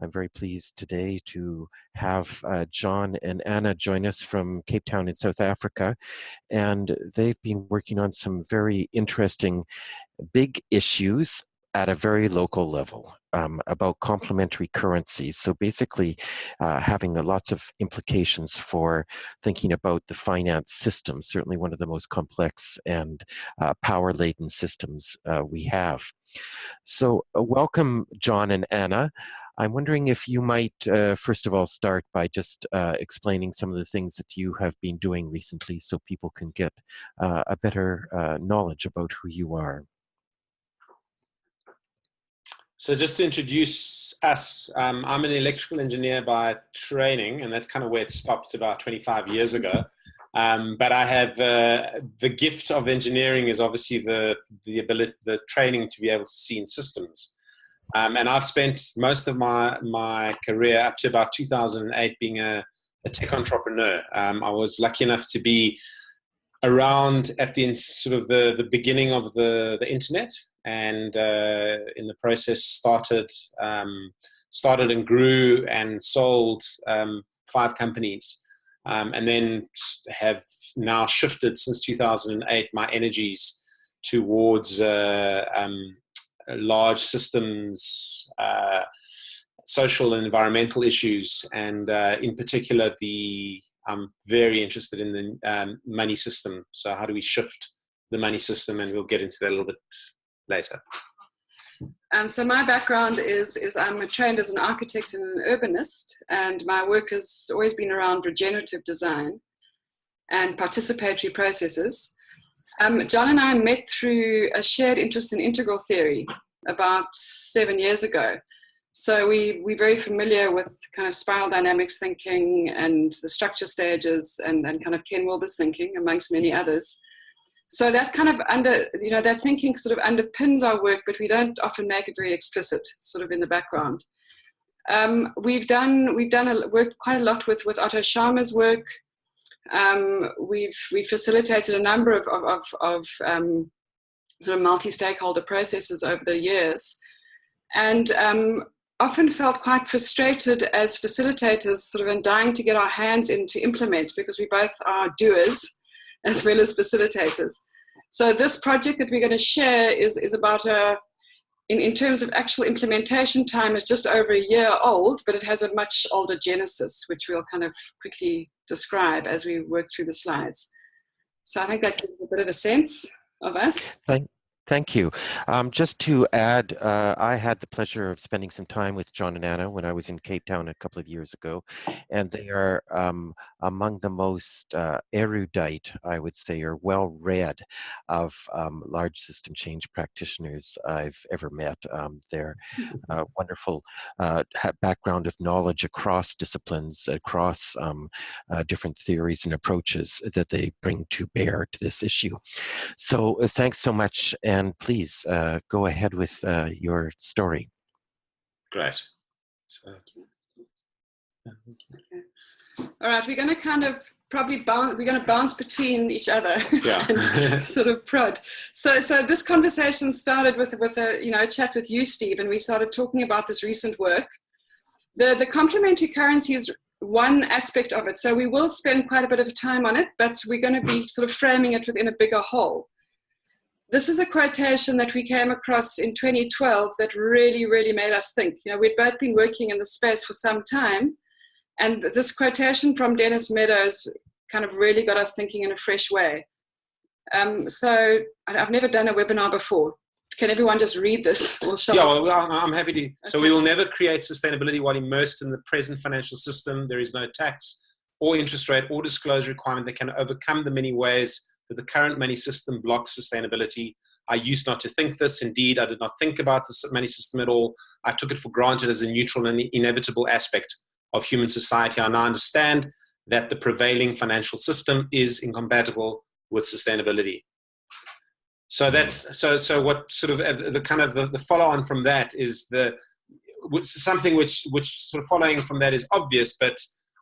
I'm very pleased today to have John and Anna join us from Cape Town in South Africa. And they've been working on some very interesting big issues at a very local level about complementary currencies. So basically having lots of implications for thinking about the finance system, certainly one of the most complex and power-laden systems we have. So welcome, John and Anna. I'm wondering if you might, first of all, start by just explaining some of the things that you have been doing recently so people can get a better knowledge about who you are. So just to introduce us, I'm an electrical engineer by training, and that's kind of where it stopped about 25 years ago. But I have the gift of engineering is obviously the ability, the training to be able to see in systems. And I've spent most of my career up to about 2008 being a tech entrepreneur. I was lucky enough to be around at the sort of the beginning of the internet, and in the process started and grew and sold 5 companies, and then have now shifted since 2008 my energies towards large systems, social and environmental issues, and in particular I'm very interested in the money system. So how do we shift the money system? And we'll get into that a little bit later. So my background is I'm trained as an architect and an urbanist, and my work has always been around regenerative design and participatory processes. John and I met through a shared interest in integral theory about 7 years ago. So we're very familiar with kind of spiral dynamics thinking and the structure stages and kind of Ken Wilber's thinking, amongst many others. So that kind of that thinking sort of underpins our work, but we don't often make it very explicit. It's sort of in the background. We've worked quite a lot with Otto Scharmer's work. We've facilitated a number of sort of multi-stakeholder processes over the years, and often felt quite frustrated as facilitators, sort of in dying to get our hands in to implement, because we both are doers as well as facilitators. So this project that we're going to share is about in terms of actual implementation time, is just over a year old, but it has a much older genesis, which we'll kind of quickly describe as we work through the slides. So I think that gives a bit of a sense of us. Thank you. Just to add, I had the pleasure of spending some time with John and Anna when I was in Cape Town a couple of years ago, and they are among the most erudite, I would say, or well-read of large system change practitioners I've ever met. Their wonderful background of knowledge across disciplines, across different theories and approaches that they bring to bear to this issue. So thanks so much. And please go ahead with your story. Great. All right, we're going to kind of bounce between each other, yeah. and sort of prod. So this conversation started with a chat with you, Steve, and we started talking about this recent work. The complementary currency is one aspect of it, so we will spend quite a bit of time on it, but we're going to be sort of framing it within a bigger whole. This is a quotation that we came across in 2012 that really, really made us think. We'd both been working in the space for some time, and this quotation from Dennis Meadows kind of really got us thinking in a fresh way. So I've never done a webinar before. Can everyone just read this? Yeah, well, I'm happy to. Okay. So we will never create sustainability while immersed in the present financial system. There is no tax or interest rate or disclosure requirement that can overcome the many ways that the current money system blocks sustainability. I used not to think this. Indeed, I did not think about the money system at all. I took it for granted as a neutral and inevitable aspect of human society. I now understand that the prevailing financial system is incompatible with sustainability. So that's so what sort of the kind of the follow on from that is something which sort of following from that is obvious, but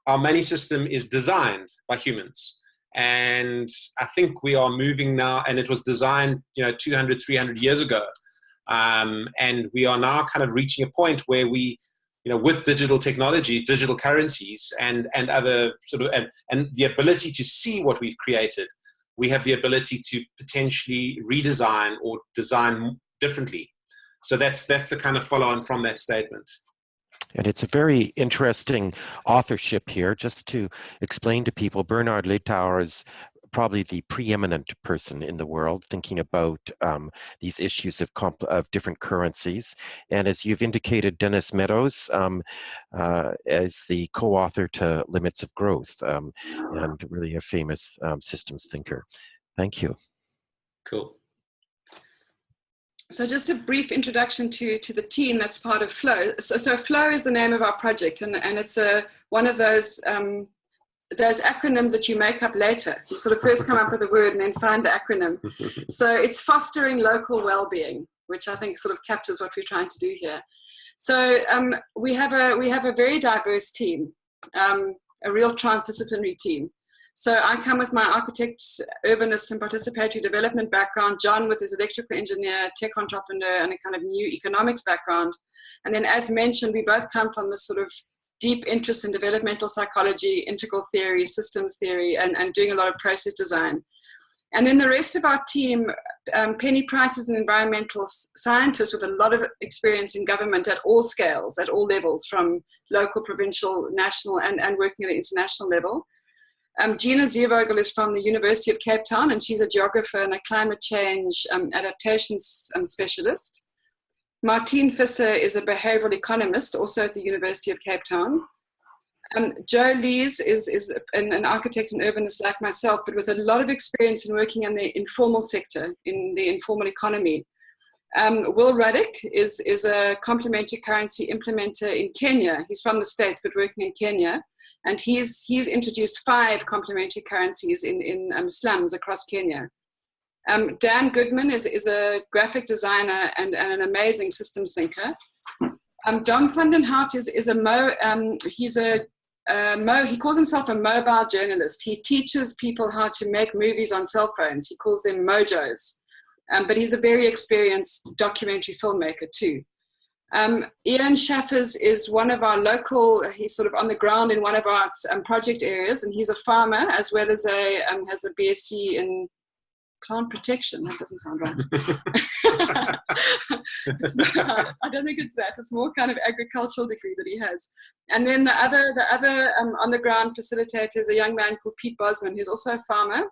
our money system is designed by humans. And I think we are moving now, and it was designed, 200, 300 years ago. And we are now kind of reaching a point where we with digital technology, digital currencies, and other sort of, and the ability to see what we've created, we have the ability to potentially redesign or design differently. So that's the kind of follow-on from that statement. And it's a very interesting authorship here. Just to explain to people, Bernard Litauer is probably the preeminent person in the world thinking about these issues of different currencies. And as you've indicated, Dennis Meadows as the co-author to Limits of Growth, and really a famous systems thinker. Thank you. Cool. So just a brief introduction to the team that's part of Flow. So Flow is the name of our project, and it's one of those acronyms that you make up later. You sort of first come up with a word and then find the acronym. So it's fostering local well-being, which I think sort of captures what we're trying to do here. So we have a very diverse team, a real transdisciplinary team. So I come with my architect, urbanist, and participatory development background, John with his electrical engineer, tech entrepreneur, and a kind of new economics background. And then, as mentioned, we both come from this sort of deep interest in developmental psychology, integral theory, systems theory, and doing a lot of process design. And then the rest of our team, Penny Price is an environmental scientist with a lot of experience in government at all scales, at all levels, from local, provincial, national, and working at an international level. Gina Ziervogel is from the University of Cape Town, and she's a geographer and a climate change adaptations specialist. Martine Visser is a behavioral economist, also at the University of Cape Town. Joe Lees is an architect and urbanist like myself, but with a lot of experience in working in the informal sector, in the informal economy. Will Ruddick is a complementary currency implementer in Kenya. He's from the States, but working in Kenya. And he's introduced 5 complementary currencies in slums across Kenya. Dan Goodman is a graphic designer and an amazing systems thinker. Dom van den Hout is he calls himself a mobile journalist. He teaches people how to make movies on cell phones. He calls them mojos. But he's a very experienced documentary filmmaker too. Ian Schaffers is one of our local, he's sort of on the ground in one of our project areas, and he's a farmer as well as has a BSc in plant protection. That doesn't sound right. I don't think it's that. It's more kind of agricultural degree that he has. And then the other on the ground facilitator is a young man called Pete Bosman, who's also a farmer,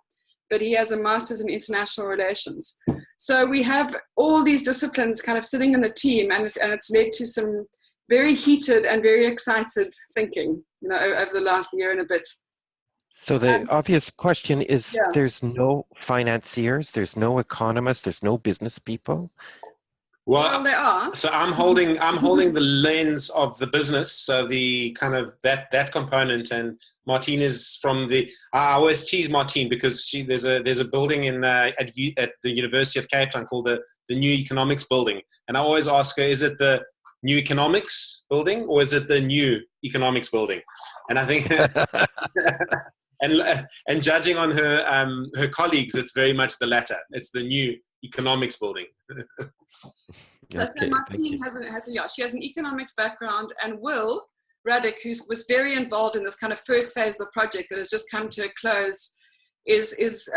but he has a master's in international relations. So we have all these disciplines kind of sitting in the team, and it's led to some very heated and very excited thinking, over the last year and a bit. So the obvious question is, there's no financiers, there's no economists, there's no business people? Well, there are. So I'm holding the lens of the business, so the kind of that component, and Martine is from the. I always tease Martine because there's a building at the University of Cape Town called the New Economics Building, and I always ask her, is it the New Economics Building or is it the New Economics Building? And I think, and judging on her colleagues, it's very much the latter. It's the New Economics Building. So Martine she has an economics background, and Will Ruddick, who was very involved in this kind of first phase of the project that has just come to a close, is his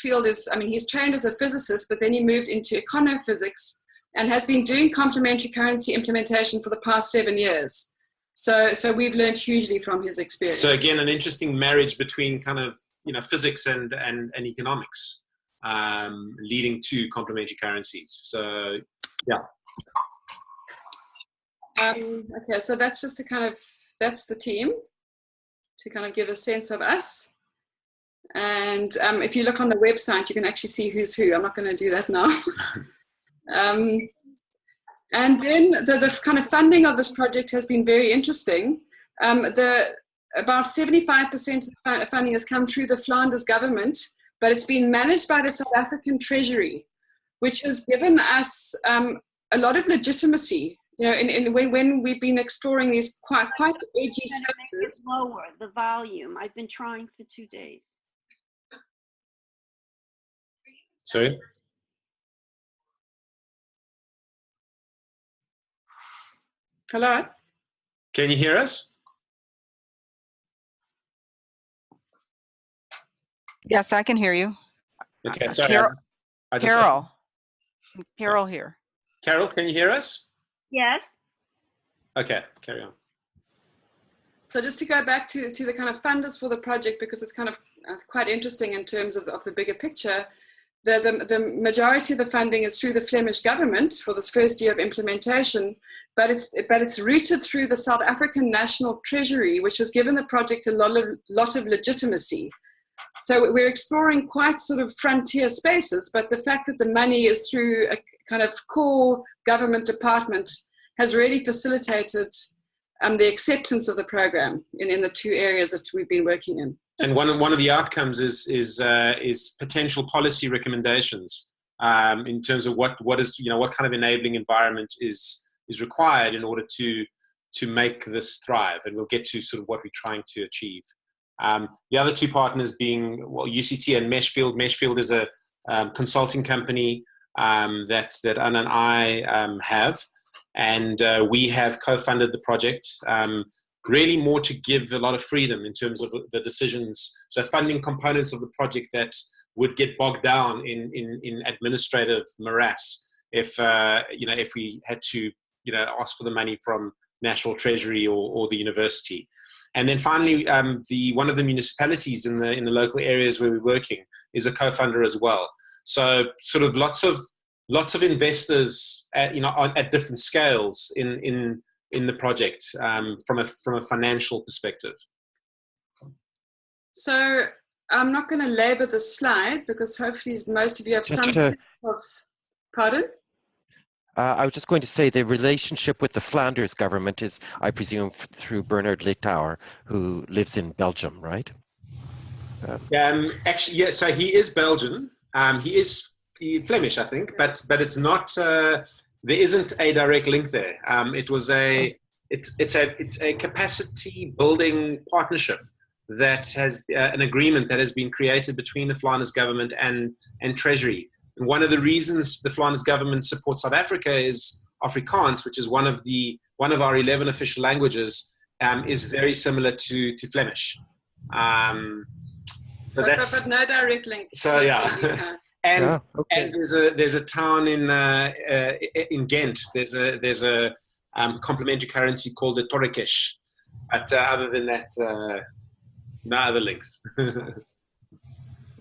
field is, he's trained as a physicist, but then he moved into econophysics and has been doing complementary currency implementation for the past 7 years. So we've learned hugely from his experience. So again, an interesting marriage between kind of physics and economics, leading to complementary currencies. So yeah. Okay, so that's just that's the team to kind of give a sense of us. And if you look on the website, you can actually see who's who. I'm not going to do that now. And then the kind of funding of this project has been very interesting. About 75% of the funding has come through the Flanders government, but it's been managed by the South African Treasury, which has given us a lot of legitimacy. When we've been exploring these quite edgy spaces. Lower the volume. I've been trying for 2 days. Sorry? Hello? Can you hear us? Yes, I can hear you. Okay, sorry. Carol, I just, Carol here. Carol, can you hear us? Yes. Okay, carry on. So just to go back to the kind of funders for the project, because it's kind of quite interesting in terms of the bigger picture, the majority of the funding is through the Flemish government for this first year of implementation, but it's routed through the South African National Treasury, which has given the project a lot of legitimacy. So we're exploring quite sort of frontier spaces, but the fact that the money is through a kind of core government department has really facilitated the acceptance of the program in the two areas that we've been working in. And one of the outcomes is potential policy recommendations in terms of what kind of enabling environment is required in order to make this thrive. And we'll get to sort of what we're trying to achieve. The other two partners being UCT and Meshfield. Meshfield is a consulting company that Anna and I have, and we have co-funded the project. Really more to give a lot of freedom in terms of the decisions. So funding components of the project that would get bogged down in administrative morass if we had to ask for the money from National Treasury or the university. And then finally, one of the municipalities in the local areas where we're working is a co-funder as well. So sort of lots of investors at different scales in the project from a financial perspective. So I'm not going to labor the slide because hopefully most of you have some sense of, pardon? I was just going to say the relationship with the Flanders government is, I presume, through Bernard Litauer, who lives in Belgium, right? Actually, yeah. So he is Belgian. He is Flemish, I think, but it's not. There isn't a direct link there. It's a capacity building partnership that has an agreement that has been created between the Flanders government and Treasury. And one of the reasons the Flanders government supports South Africa is Afrikaans, which is one of our 11 official languages, is very similar to Flemish. But no direct link. So yeah, and there's a town in Ghent. There's a complementary currency called the Torikesh. But other than that, no other links.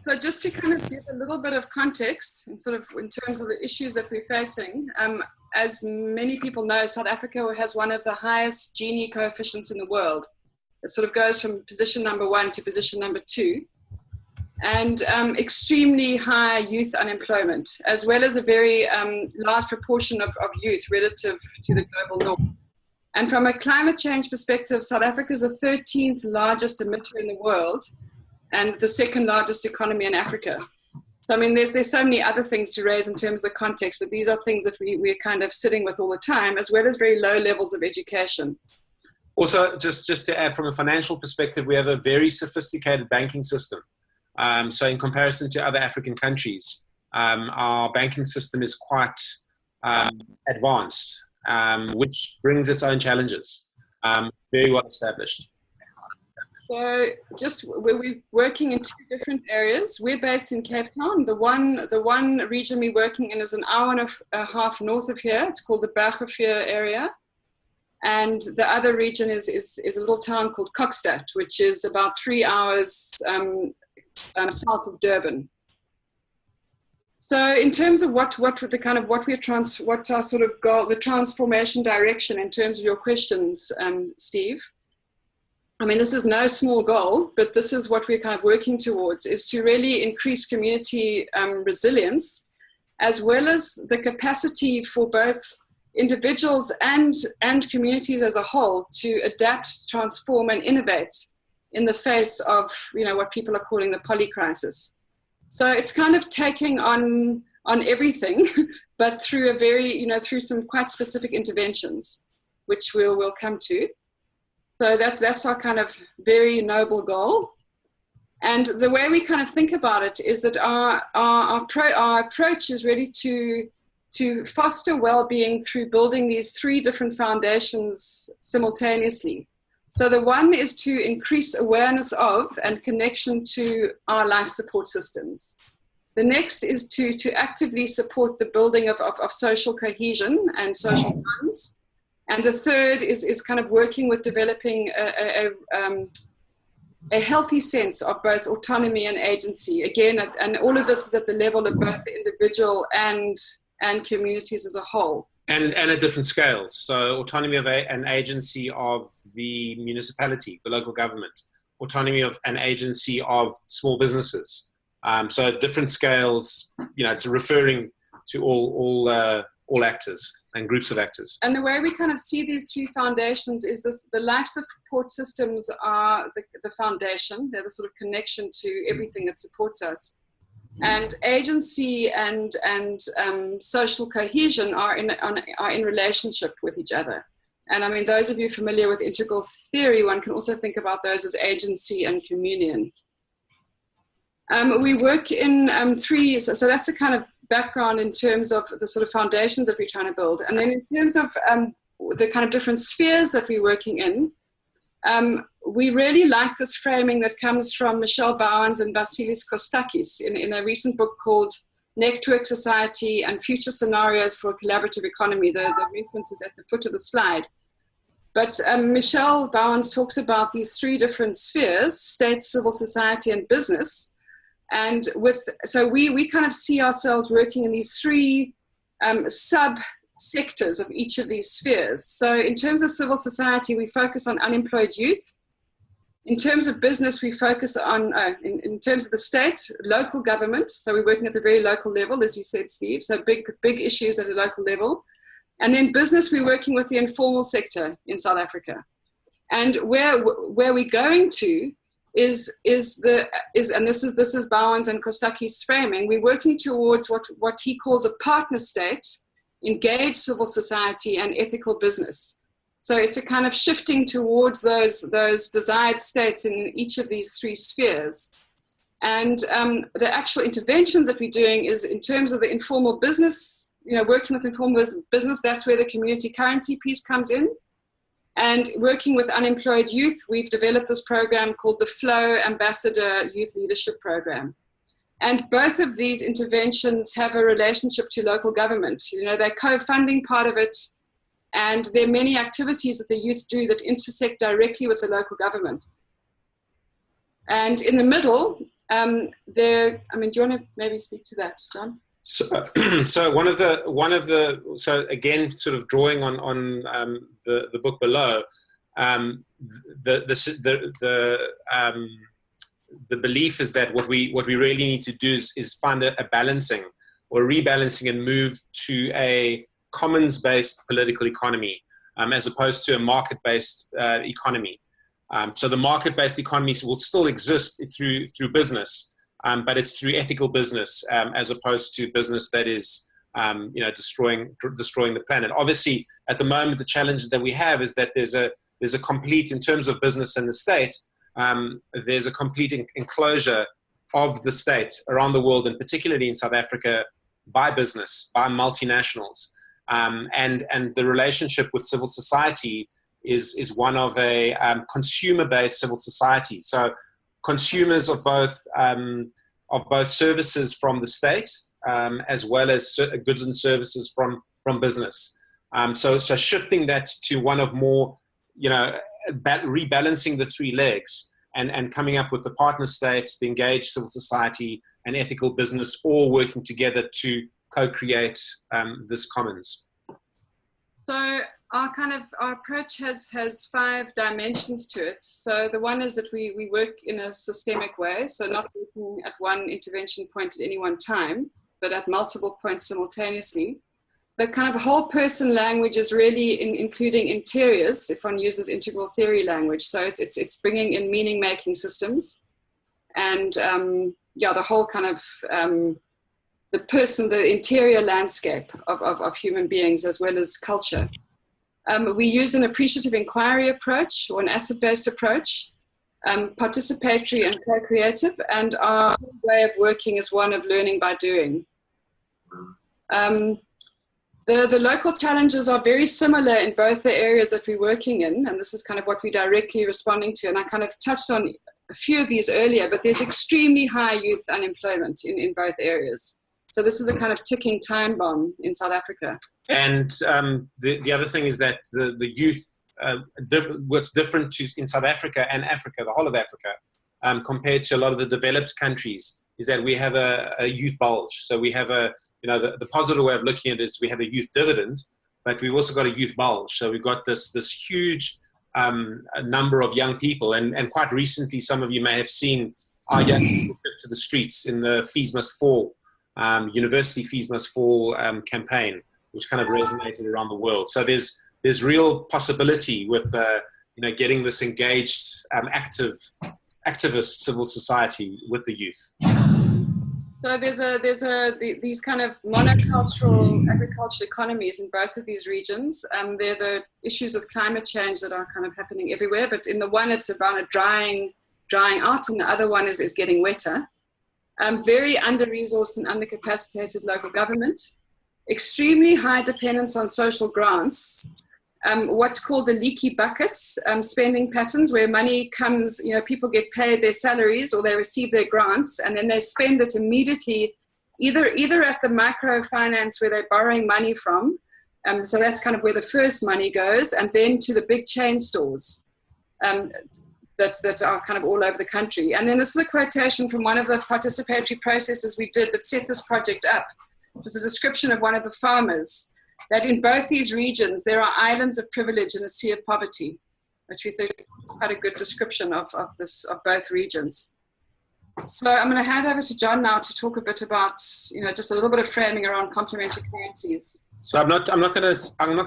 So just to kind of give a little bit of context and sort of in terms of the issues that we're facing, as many people know, South Africa has one of the highest Gini coefficients in the world. It sort of goes from position number 1 to position number 2. And extremely high youth unemployment, as well as a very large proportion of youth relative to the global norm. And from a climate change perspective, South Africa is the 13th largest emitter in the world and the second largest economy in Africa. So, I mean, there's so many other things to raise in terms of the context, but these are things that we're kind of sitting with all the time, as well as very low levels of education. Also, just to add, from a financial perspective, we have a very sophisticated banking system. So in comparison to other African countries, our banking system is quite advanced, which brings its own challenges. Very well established. So we're working in 2 different areas. We're based in Cape Town. The one region we're working in is an hour and a half north of here. It's called the Bergrivier area. And the other region is a little town called Kokstad, which is about 3 hours south of Durban. So in terms of what our sort of goal, the transformation direction in terms of your questions, Steve, I mean, this is no small goal, but this is what we're kind of working towards, is to really increase community resilience, as well as the capacity for both individuals and communities as a whole to adapt, transform, and innovate in the face of, what people are calling the polycrisis. So it's kind of taking on everything, but through a very, through some quite specific interventions, which we'll come to. So that's our kind of very noble goal. And the way we kind of think about it is that our approach is really to to foster well-being through building these three different foundations simultaneously. So the one is to increase awareness of and connection to our life support systems. The next is to actively support the building of social cohesion and social bonds. And the third is kind of working with developing a healthy sense of both autonomy and agency. Again, and all of this is at the level of both the individual and communities as a whole. And at different scales. So autonomy of an agency of the municipality, the local government, autonomy of an agency of small businesses. So at different scales, it's referring to all actors and groups of actors. And the way we kind of see these three foundations is the life support systems are the foundation. They're the sort of connection to everything that supports us. And agency and social cohesion are in relationship with each other. And I mean, those of you familiar with integral theory, one can also think about those as agency and communion. We work in three, so that's a kind of background in terms of the sort of foundations that we're trying to build. And then in terms of the kind of different spheres that we're working in, we really like this framing that comes from Michelle Bowens and Vasilis Kostakis in a recent book called Network Society and Future Scenarios for a Collaborative Economy. The reference is at the foot of the slide. But Michelle Bowens talks about these three different spheres: state, civil society, and business. And so we kind of see ourselves working in these three sub-sectors of each of these spheres. So in terms of civil society, we focus on unemployed youth. In terms of business, we focus on, in terms of the state, local government. So we're working at the very local level, as you said, Steve. So big issues at a local level. And then business, we're working with the informal sector in South Africa. And where we're going to is and this is Bowens and Kostakis' framing. We're working towards what he calls a partner state, engaged civil society, and ethical business. So it's a kind of shifting towards those desired states in each of these three spheres. And the actual interventions that we're doing is in terms of the informal business, working with informal business, that's where the community currency piece comes in. And working with unemployed youth, we've developed this program called the Flow Ambassador Youth Leadership Program. And both of these interventions have a relationship to local government. They're co-funding part of it. And there are many activities that the youth do that intersect directly with the local government. And in the middle, do you want to maybe speak to that, John? So one of the so again, sort of drawing on the book below, the belief is that what we really need to do is find a balancing or rebalancing and move to a commons-based political economy as opposed to a market-based economy. So the market-based economy will still exist through business, but it's through ethical business as opposed to business that is destroying the planet. Obviously, at the moment, the challenges that we have is that there's a complete, in terms of business and the state, there's a complete enclosure of the state around the world, and particularly in South Africa, by business, by multinationals. And the relationship with civil society is one of a consumer-based civil society. So consumers of both services from the state as well as goods and services from business. So shifting that to one of more, rebalancing the three legs and coming up with the partner states, the engaged civil society, and ethical business, all working together to co-create this commons. So our approach has 5 dimensions to it. So the one is that we work in a systemic way, so not working at one intervention point at any one time, but at multiple points simultaneously. The kind of whole person language is really including interiors, if one uses integral theory language. So it's bringing in meaning-making systems, and the whole kind of the person, the interior landscape of human beings as well as culture. We use an appreciative inquiry approach or an asset-based approach, participatory and co-creative, and our way of working is one of learning by doing. The local challenges are very similar in both the areas that we're working in, and this is kind of what we're directly responding to. And I kind of touched on a few of these earlier, but there's extremely high youth unemployment in both areas. So this is a kind of ticking time bomb in South Africa. And the other thing is that the youth, what's different in South Africa and Africa, the whole of Africa, compared to a lot of the developed countries, is that we have a youth bulge. So we have the positive way of looking at it is we have a youth dividend, but we've also got a youth bulge. So we've got this huge number of young people. And quite recently, some of you may have seen our young people took to the streets in the Fees Must Fall, University Fees Must Fall campaign, which kind of resonated around the world. So there's real possibility with getting this engaged, activist civil society with the youth. So these kind of monocultural agricultural economies in both of these regions. They're the issues with climate change that are kind of happening everywhere. But in the one, it's about a drying out, and the other one is getting wetter. Very under-resourced and under-capacitated local government. Extremely high dependence on social grants. What's called the leaky bucket spending patterns, where money comes, people get paid their salaries or they receive their grants, and then they spend it immediately, either at the microfinance where they're borrowing money from. So that's kind of where the first money goes, and then to the big chain stores that are kind of all over the country. And then this is a quotation from one of the participatory processes we did that set this project up. It was a description of one of the farmers, that in both these regions, there are islands of privilege and a sea of poverty, which we think is quite a good description of both regions. So I'm going to hand over to John now to talk a bit about, just a little bit of framing around complementary currencies. So I'm not going to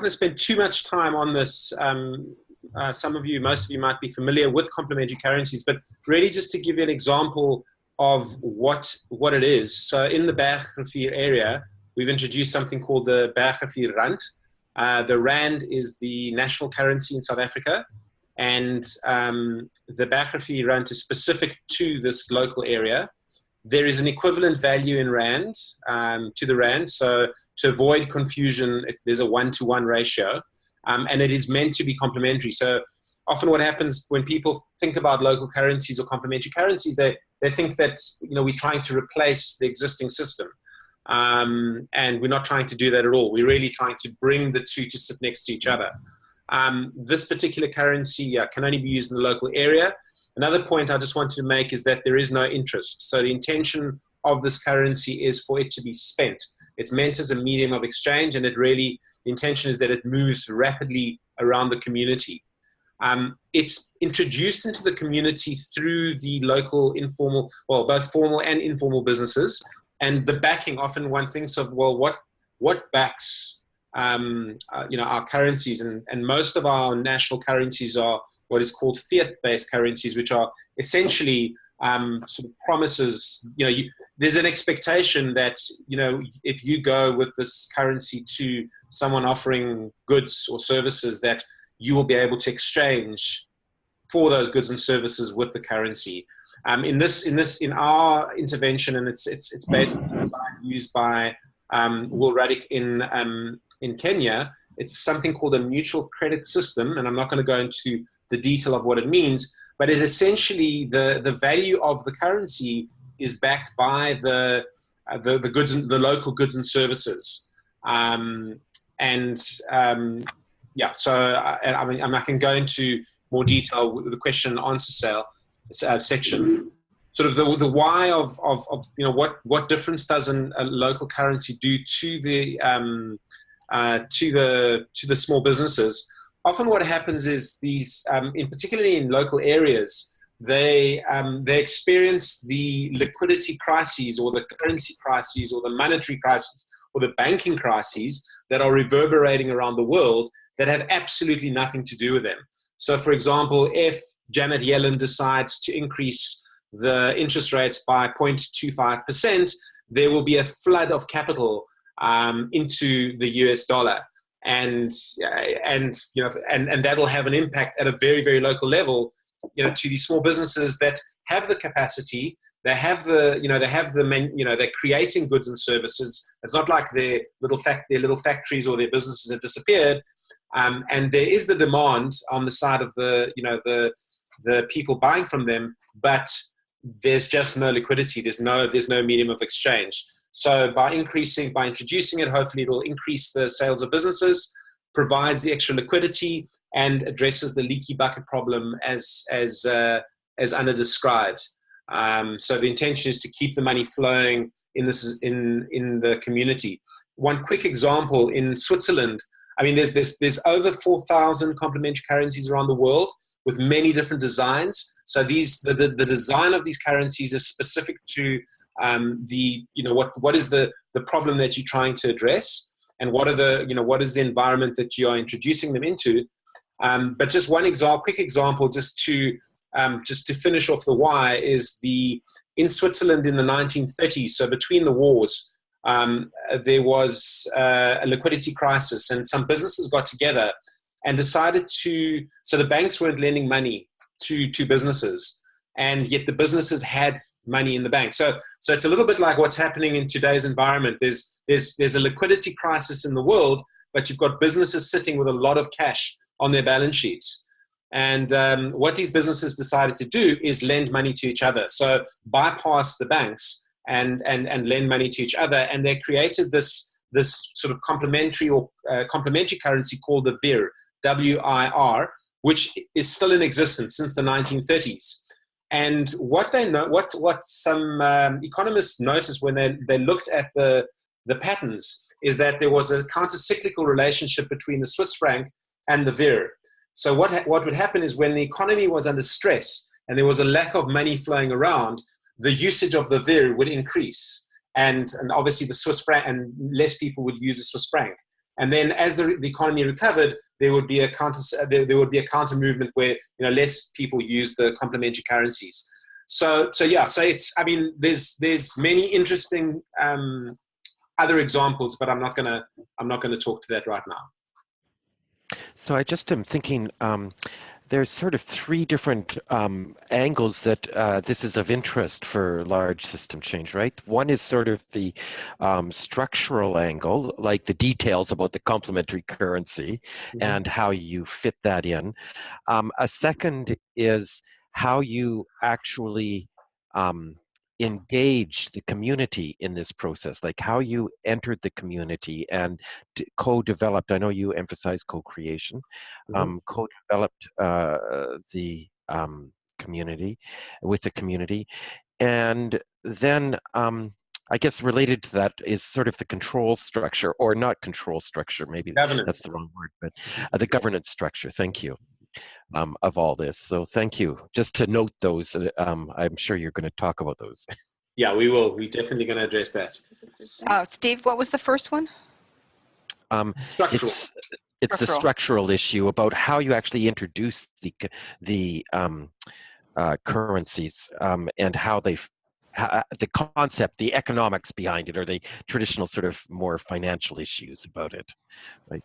spend too much time on this. Most of you might be familiar with complementary currencies, but really just to give you an example of what it is. So in the Bergrivier area, we've introduced something called the Bergrivier Rand. The Rand is the national currency in South Africa, and the Bergrivier Rand is specific to this local area. There is an equivalent value in Rand to the Rand, so to avoid confusion, there's a 1-to-1 ratio, and it is meant to be complementary. So often what happens when people think about local currencies or complementary currencies, they think that we're trying to replace the existing system. And we're not trying to do that at all. We're really trying to bring the two to sit next to each other. This particular currency can only be used in the local area. Another point I just wanted to make is that there is no interest. So the intention of this currency is for it to be spent. It's meant as a medium of exchange, and the intention is that it moves rapidly around the community. It's introduced into the community through the local informal, both formal and informal businesses. And the backing, often one thinks of, what backs our currencies? And most of our national currencies are what is called fiat-based currencies, which are essentially sort of promises. There's an expectation that, if you go with this currency to someone offering goods or services, that you will be able to exchange for those goods and services with the currency. In our intervention, and it's based on the design used by Will Ruddick in Kenya. It's something called a mutual credit system, and I'm not going to go into the detail of what it means, but it essentially, the value of the currency is backed by the goods and the local goods and services. So I can go into more detail with the question and answer section. Sort of the why of what difference does a local currency do to the small businesses. Often what happens is these, particularly in local areas, they experience the liquidity crises or the currency crises or the monetary crises or the banking crises that are reverberating around the world that have absolutely nothing to do with them. So, for example, if Janet Yellen decides to increase the interest rates by 0.25%, there will be a flood of capital into the US dollar, and that'll have an impact at a very, very local level, to these small businesses that have the capacity They have they're creating goods and services. It's not like their little factories or their businesses have disappeared. And there is the demand on the side of the people buying from them, but there's just no liquidity. There's no medium of exchange. So by introducing it, hopefully it'll increase the sales of businesses, provides the extra liquidity, and addresses the leaky bucket problem as Anna described. So the intention is to keep the money flowing in the community. One quick example in Switzerland. I mean, there's over 4,000 complementary currencies around the world with many different designs. So the design of these currencies is specific to what is the problem that you're trying to address, and what is the environment that you are introducing them into. But just one quick example, just to finish off the why, is in Switzerland in the 1930s. So between the wars, there was a liquidity crisis, and some businesses got together and decided so the banks weren't lending money to businesses, and yet the businesses had money in the bank. So it's a little bit like what's happening in today's environment. There's a liquidity crisis in the world, but you've got businesses sitting with a lot of cash on their balance sheets. And what these businesses decided to do is lend money to each other. So bypass the banks and lend money to each other. And they created this sort of complementary currency called the VIR, W-I-R, which is still in existence since the 1930s. And what some economists noticed when they looked at the patterns is that there was a counter-cyclical relationship between the Swiss franc and the VIR. So what would happen is when the economy was under stress and there was a lack of money flowing around, the usage of the VIR would increase, and obviously the Swiss franc, and less people would use the Swiss franc. And then as the economy recovered, there would be a counter movement where less people use the complementary currencies. So it's, I mean, there's many interesting other examples, but I'm not gonna talk to that right now. So I just am thinking, there's sort of three different angles that this is of interest for large system change, right? One is sort of the structural angle, like the details about the complementary currency and how you fit that in. A second is how you actually engage the community in this process, like how you entered the community and co-developed. I know you emphasize co-creation, co-developed the community with the community. And then I guess related to that is sort of the control structure, or not control structure, maybe governance. That's the wrong word, but the governance structure. Thank you. Of all this. So thank you. Just to note those, I'm sure you're going to talk about those. Yeah, we will. We're definitely going to address that. Steve, what was the first one? Structural. It's the structural issue about how you actually introduce the currencies and how the concept, the economics behind it, or the traditional sort of more financial issues about it, right?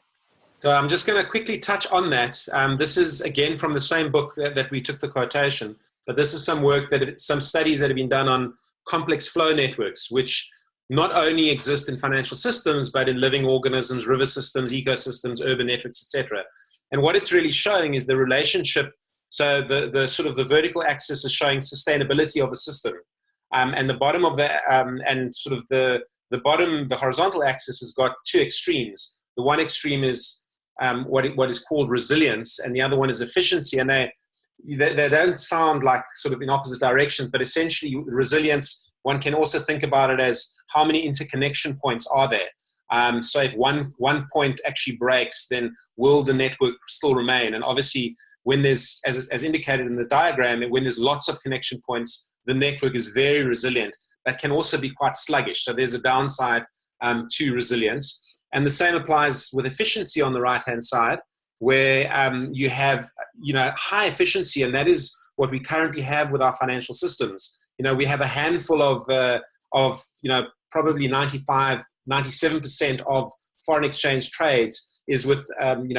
So I'm just going to quickly touch on that. This is, again, from the same book that we took the quotation, but this is some studies that have been done on complex flow networks, which not only exist in financial systems, but in living organisms, river systems, ecosystems, urban networks, etc. And what it's really showing is the relationship. So the sort of the vertical axis is showing sustainability of a system. And the bottom of the, and sort of the horizontal axis has got two extremes. The one extreme is what is called resilience, and the other one is efficiency. And they don't sound like sort of in opposite directions, but essentially resilience, one can also think about it as how many interconnection points are there. So if one point actually breaks, then will the network still remain? And obviously, when there's, as indicated in the diagram, when there's lots of connection points, the network is very resilient, but can also be quite sluggish. So there's a downside to resilience. And the same applies with efficiency on the right-hand side, where you have, high efficiency, and that is what we currently have with our financial systems. We have a handful of probably 95, 97% of foreign exchange trades is with,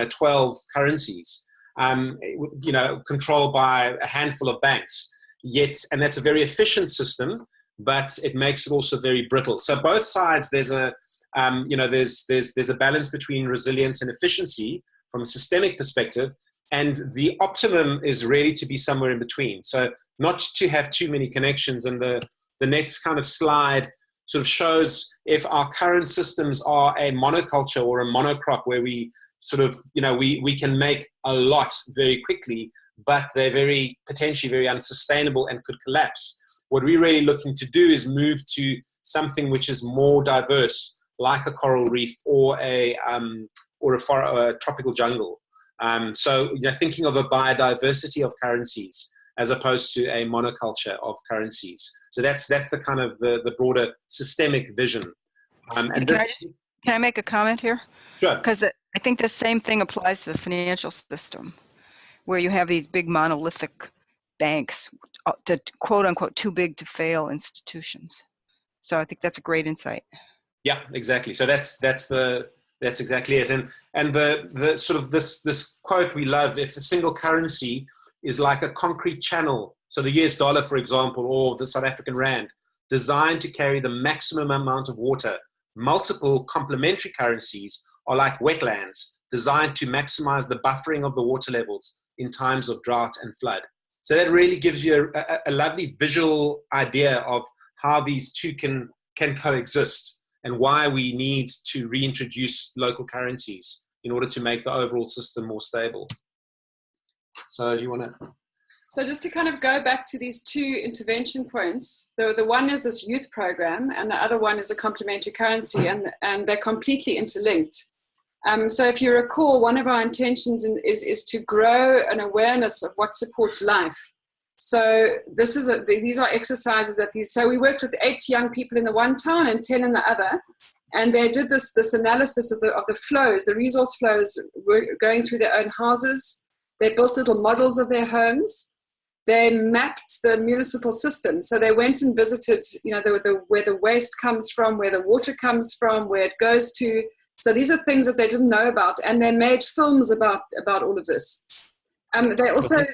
12 currencies, controlled by a handful of banks. and that's a very efficient system, but it makes it also very brittle. So both sides, there's a there's a balance between resilience and efficiency from a systemic perspective, and the optimum is really to be somewhere in between. So not to have too many connections. And the next kind of slide sort of shows if our current systems are a monoculture or a monocrop, where we sort of, we can make a lot very quickly, but they're potentially very unsustainable and could collapse. What we're really looking to do is move to something which is more diverse, like a coral reef or a tropical jungle. So thinking of a biodiversity of currencies as opposed to a monoculture of currencies. So that's the kind of the broader systemic vision. Can I make a comment here? Sure. Because I think the same thing applies to the financial system, where you have these big monolithic banks, the quote unquote too big to fail institutions. So I think that's a great insight. Yeah, exactly. So that's exactly it. And the sort of this quote we love: if a single currency is like a concrete channel, so the US dollar, for example, or the South African rand, designed to carry the maximum amount of water, multiple complementary currencies are like wetlands designed to maximize the buffering of the water levels in times of drought and flood. So that really gives you a lovely visual idea of how these two can coexist, and why we need to reintroduce local currencies in order to make the overall system more stable. So do you want to? So just to kind of go back to these two intervention points, the one is this youth program, and the other one is a complementary currency, and they're completely interlinked. So if you recall, one of our intentions is to grow an awareness of what supports life. So these are exercises so we worked with 8 young people in the one town and 10 in the other, and they did this analysis of the flows, the resource flows were going through their own houses. They built little models of their homes. They mapped the municipal system. So they went and visited, where the waste comes from, where the water comes from, where it goes to. So these are things that they didn't know about, and they made films about all of this. They also,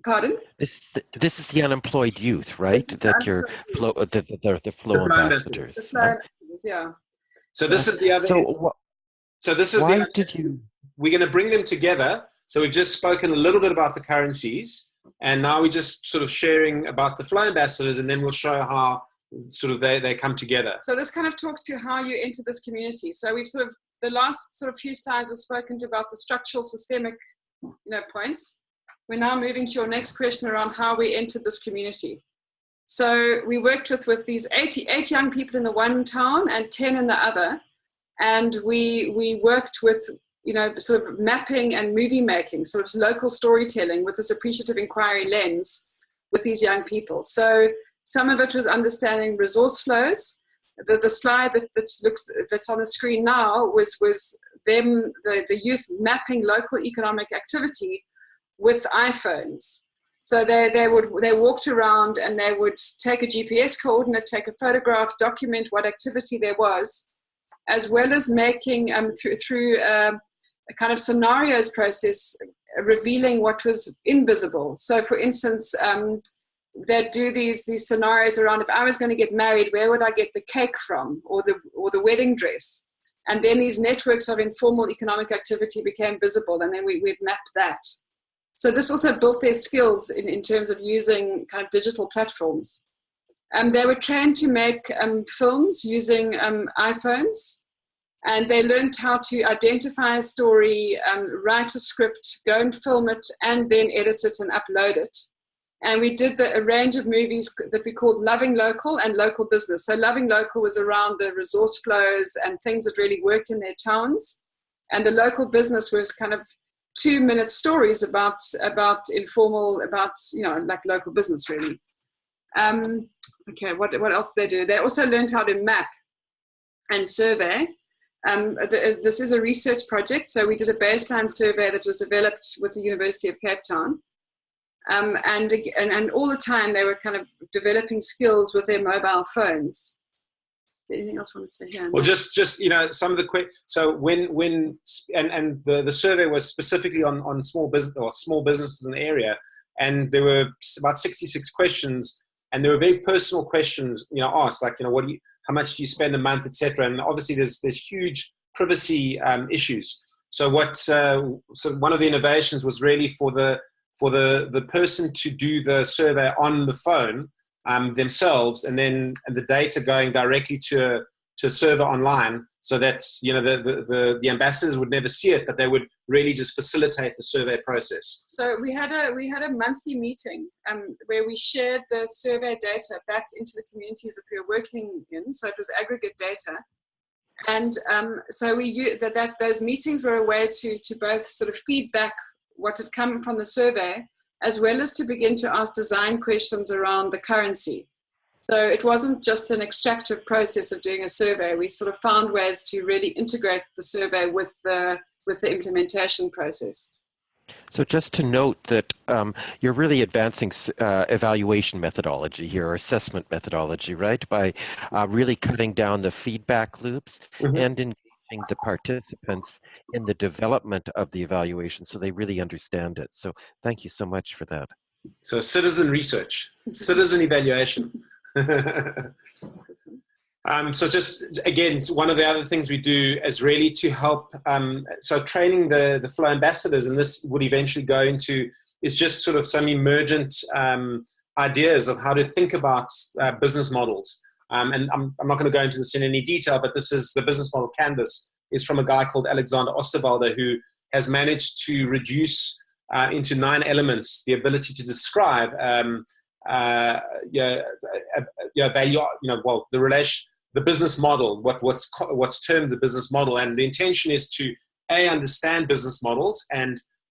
pardon? This is the unemployed youth, right? That you're the flow ambassadors. The flow ambassadors, yeah. So this is the other. So this is why the. Did you? We're going to bring them together. So we've just spoken a little bit about the currencies, and now we're just sort of sharing about the flow ambassadors, and then we'll show how sort of they come together. So this kind of talks to how you enter this community. So we've sort of, the last sort of few slides have spoken about the structural systemic, points. We're now moving to your next question around how we entered this community. So we worked with these 8 young people in the one town and 10 in the other, and we worked with sort of mapping and movie making, sort of local storytelling with this appreciative inquiry lens with these young people. So some of it was understanding resource flows. The slide that's on the screen now was them, the youth mapping local economic activity with iPhones. So they walked around and they would take a GPS coordinate, take a photograph, document what activity there was, as well as making through a kind of scenarios process, revealing what was invisible. So for instance, they'd do these scenarios around, if I was going to get married, where would I get the cake from, or the wedding dress? And then these networks of informal economic activity became visible, and then we'd map that. So this also built their skills in terms of using kind of digital platforms. They were trained to make films using iPhones, and they learned how to identify a story, write a script, go and film it, and then edit it and upload it. And we did a range of movies that we called Loving Local and Local Business. So Loving Local was around the resource flows and things that really work in their towns. And the Local Business was kind of 2-minute stories about informal, like local business, really. Okay, what else did they do? They also learned how to map and survey. This is a research project. So we did a baseline survey that was developed with the University of Cape Town. And all the time they were kind of developing skills with their mobile phones. Anything else you want to say here? Well, just some of the quick. So the survey was specifically on small business or small businesses in the area, and there were about 66 questions, and there were very personal questions, asked, like, how much do you spend a month, etc. And obviously there's huge privacy issues. So one of the innovations was really for the person to do the survey on the phone themselves, and then the data going directly to a server online, so that the ambassadors would never see it, but they would really just facilitate the survey process. So we had a monthly meeting where we shared the survey data back into the communities that we were working in. So it was aggregate data, and so those meetings were a way to both sort of feedback what had come from the survey, as well as to begin to ask design questions around the currency. So it wasn't just an extractive process of doing a survey. We sort of found ways to really integrate the survey with the implementation process. So just to note that you're really advancing evaluation methodology here, or assessment methodology, right? By really cutting down the feedback loops and engaging the participants in the development of the evaluation so they really understand it. So thank you so much for that. So citizen research, citizen evaluation. So just again, one of the other things we do is really to help, so training the flow ambassadors, and this would eventually go into, is just sort of some emergent ideas of how to think about business models. And I'm not going to go into this in any detail, but this is the business model canvas, is from a guy called Alexander Osterwalder, who has managed to reduce into 9 elements the ability to describe value, the business model, what's termed the business model. And the intention is to understand business models,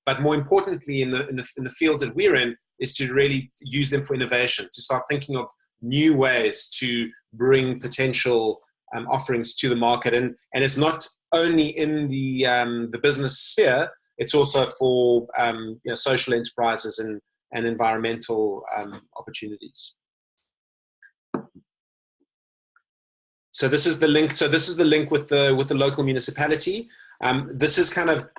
but more importantly in the fields that we're in, is to really use them for innovation, to start thinking of new ways to bring potential offerings to the market. And it's not only in the business sphere, it's also for social enterprises and environmental opportunities. So this is the link. So this is the link with the local municipality. This is kind of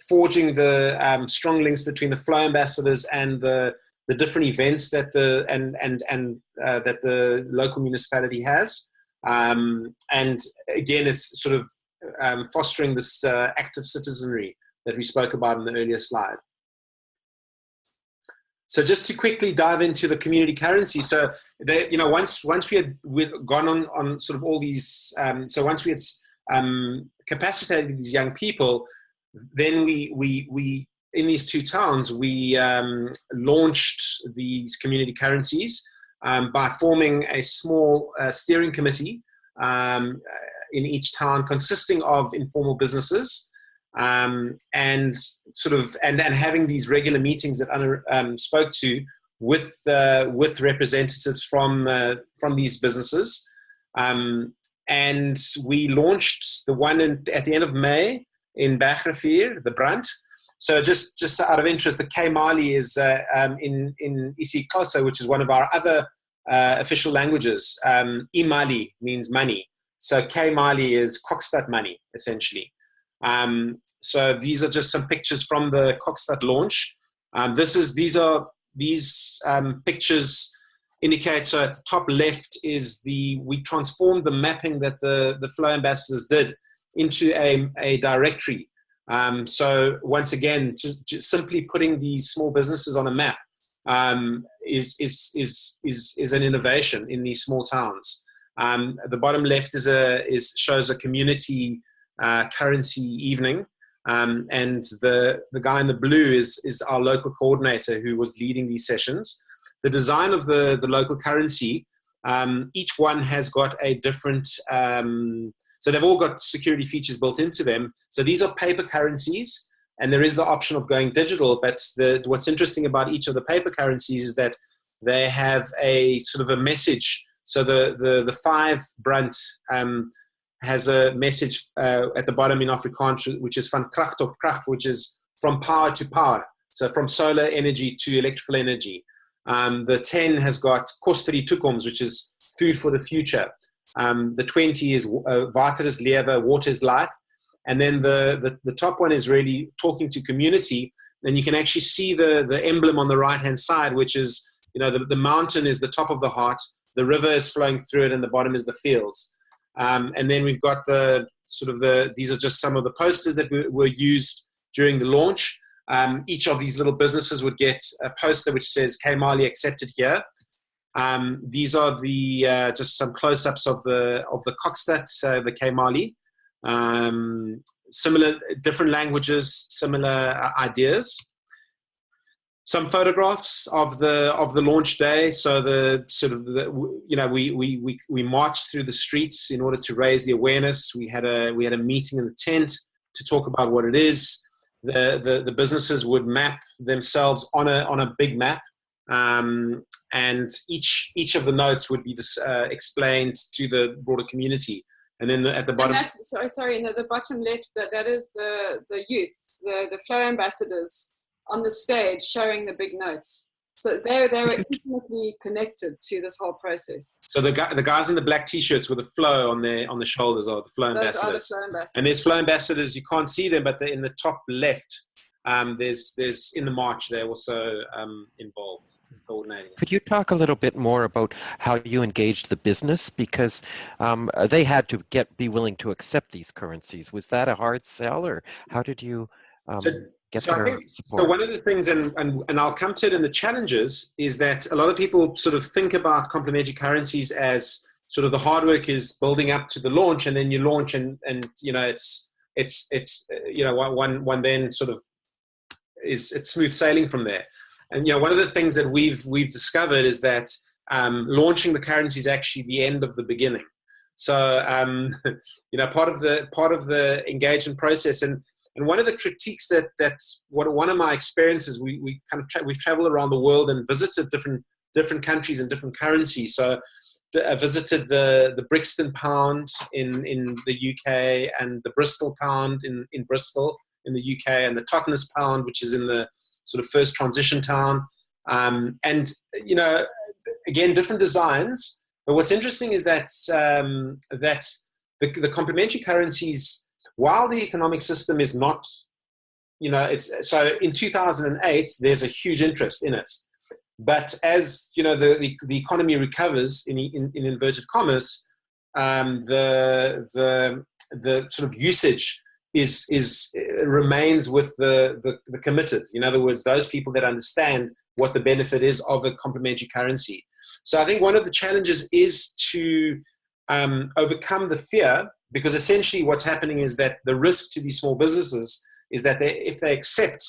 forging the strong links between the flow ambassadors and the different events that that the local municipality has. And again, it's sort of fostering this active citizenry that we spoke about in the earlier slide. So just to quickly dive into the community currency. So once we'd gone on sort of all these, so once we had capacitated these young people, then we in these 2 towns, we launched these community currencies by forming a small steering committee in each town, consisting of informal businesses, and having these regular meetings that Anna spoke to with representatives from these businesses. And we launched the one at the end of May in Bergrivier, the Brand. So just out of interest, the K Mali is in isiXhosa, which is one of our other official languages. Imali means money. So K Mali is Kokstad money, essentially. So these are just some pictures from the Kokstad launch. These pictures indicate, so at the top left is we transformed the mapping that the flow ambassadors did into a directory. So once again, just simply putting these small businesses on a map is an innovation in these small towns. The bottom left shows a community currency evening, and the guy in the blue is our local coordinator who was leading these sessions. The design of the local currency, each one has got a different, so they've all got security features built into them. So these are paper currencies, and there is the option of going digital, but what's interesting about each of the paper currencies is that they have a sort of a message. So the 5 Brunt has a message at the bottom in Afrikaans, which is van kracht op kracht, which is from power to power. So from solar energy to electrical energy. The 10 has got kos vir die toekoms, which is food for the future. The 20 is water is lewe, water is life. And then the top one is really talking to community. and you can actually see the emblem on the right-hand side, which is, the mountain is the top of the heart, the river is flowing through it, and the bottom is the fields. And then we've got these are just some of the posters that were used during the launch. Each of these little businesses would get a poster which says K Mali accepted here. These are the just some close-ups of the Kokstad, the K Mali. Similar, different languages, similar ideas. Some photographs of the launch day. So we marched through the streets in order to raise the awareness. We had a meeting in the tent to talk about what it is. The businesses would map themselves on a big map, and each of the notes would be explained to the broader community. And then at the bottom, and the bottom left, that is the youth, the flow ambassadors on the stage showing the big notes. So they were intimately connected to this whole process. So the guys in the black t-shirts with the flow on the shoulders are the flow ambassadors. Those are the flow ambassadors. And there's flow ambassadors. You can't see them, but they're in the top left. There's in the march they're also involved in coordinating. Could you talk a little bit more about how you engaged the business, because they had to be willing to accept these currencies? Was that a hard sell, or how did you get their support? So one of the things, and I'll come to it in the challenges, is that a lot of people sort of think about complementary currencies as sort of the hard work is building up to the launch, and then you launch, and it's one then sort of it's smooth sailing from there. And one of the things that we've discovered is that launching the currency is actually the end of the beginning. So part of the engagement process, and one of the critiques one of my experiences, we've traveled around the world and visited different countries and different currencies. So I visited the Brixton pound in the UK, and the Bristol pound in Bristol in the UK, and the Totnes pound, which is in the sort of first transition town. And again, different designs. But what's interesting is that the complementary currencies, while the economic system is not, so in 2008 there's a huge interest in it. But as the economy recovers in inverted commas, the sort of usage remains with the committed. In other words, those people that understand what the benefit is of a complementary currency. So I think one of the challenges is to overcome the fear, because essentially what's happening is that the risk to these small businesses is that if they accept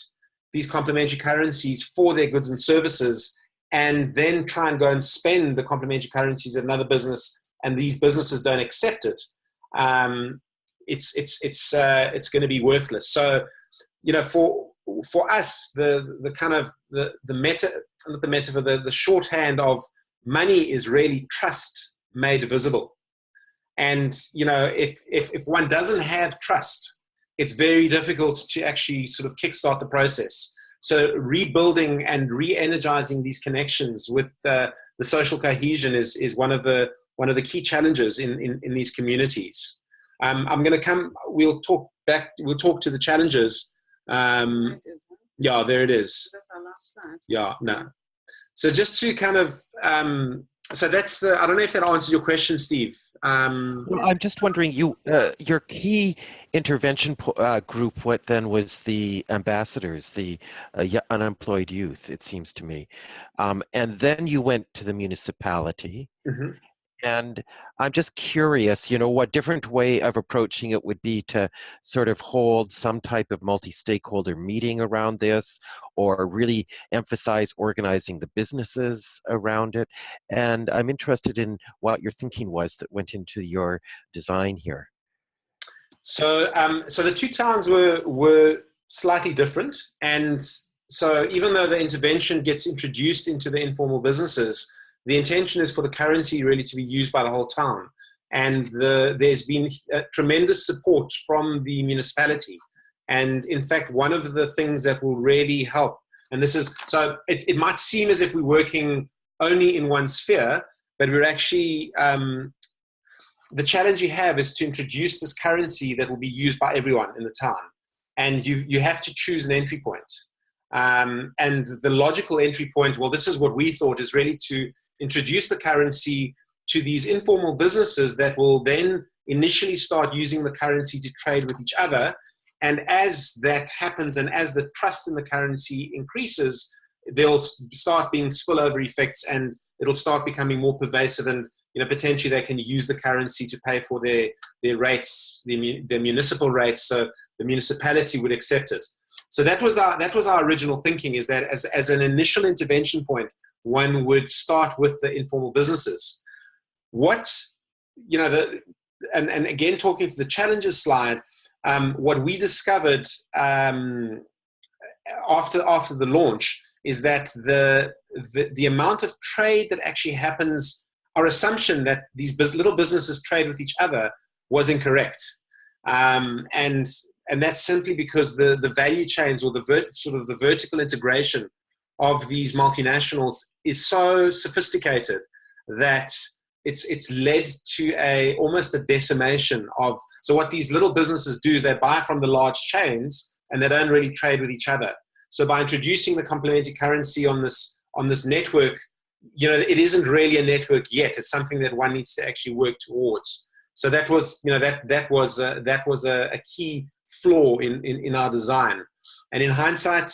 these complementary currencies for their goods and services, and then try and go and spend the complementary currencies at another business, and these businesses don't accept it, it's going to be worthless. So, for us, the kind of the shorthand of money is really trust made visible. And if one doesn't have trust, it's very difficult to actually sort of kickstart the process. So rebuilding and re-energizing these connections with the social cohesion is one of the key challenges in these communities. We'll talk to the challenges. Yeah, there it is. That's our last slide. Yeah, no. So just to kind of, so that's I don't know if that answers your question, Steve. Well, I'm just wondering, your key intervention group, what then was the ambassadors, the unemployed youth, it seems to me. And then you went to the municipality. Mm-hmm. And I'm just curious, what different way of approaching it would be to sort of hold some type of multi-stakeholder meeting around this, or really emphasize organizing the businesses around it. And I'm interested in what your thinking was that went into your design here. So the two towns were slightly different. And so even though the intervention gets introduced into the informal businesses, the intention is for the currency really to be used by the whole town. And there's been tremendous support from the municipality. And in fact, one of the things that will really help, and this is, so it might seem as if we're working only in one sphere, but we're actually, the challenge you have is to introduce this currency that will be used by everyone in the town. And you have to choose an entry point. And the logical entry point, well, this is what we thought, is really to introduce the currency to these informal businesses that will then initially start using the currency to trade with each other. And as that happens, and as the trust in the currency increases, there'll start being spillover effects, and it'll start becoming more pervasive. And potentially they can use the currency to pay for their rates, their municipal rates, so the municipality would accept it. So that was our original thinking, is that as an initial intervention point, one would start with the informal businesses. And again, talking to the challenges slide, what we discovered after the launch is that the amount of trade that actually happens, our assumption that these little businesses trade with each other, was incorrect. And that's simply because the value chains, or the vertical integration of these multinationals is so sophisticated that it's led to almost a decimation of. So what these little businesses do is they buy from the large chains, and they don't really trade with each other. So by introducing the complementary currency on this network, it isn't really a network yet. It's something that one needs to actually work towards. So that was a key flaw in our design. And in hindsight,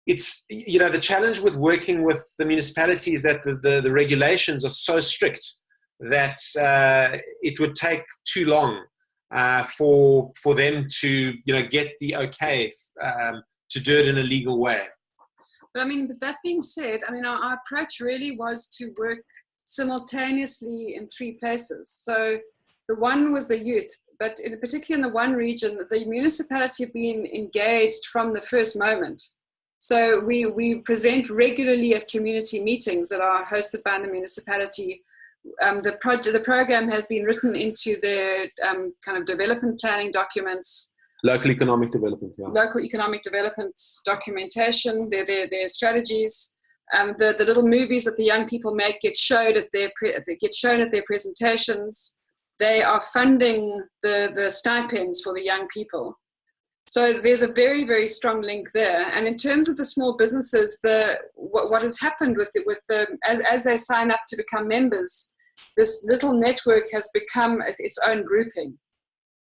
it's the challenge with working with the municipality is that the regulations are so strict that it would take too long for them to get the okay to do it in a legal way. But with that being said, our approach really was to work simultaneously in 3 places. So the one was the youth, but particularly in the one region, the municipality have been engaged from the first moment. So we present regularly at community meetings that are hosted by the municipality. The program has been written into the kind of development planning documents. Local economic development, yeah. Local economic development documentation, their strategies. The little movies that the young people make get shown at their presentations. They are funding the stipends for the young people. So there's a very, very strong link there. And in terms of the small businesses, what has happened as they sign up to become members, this little network has become its own grouping.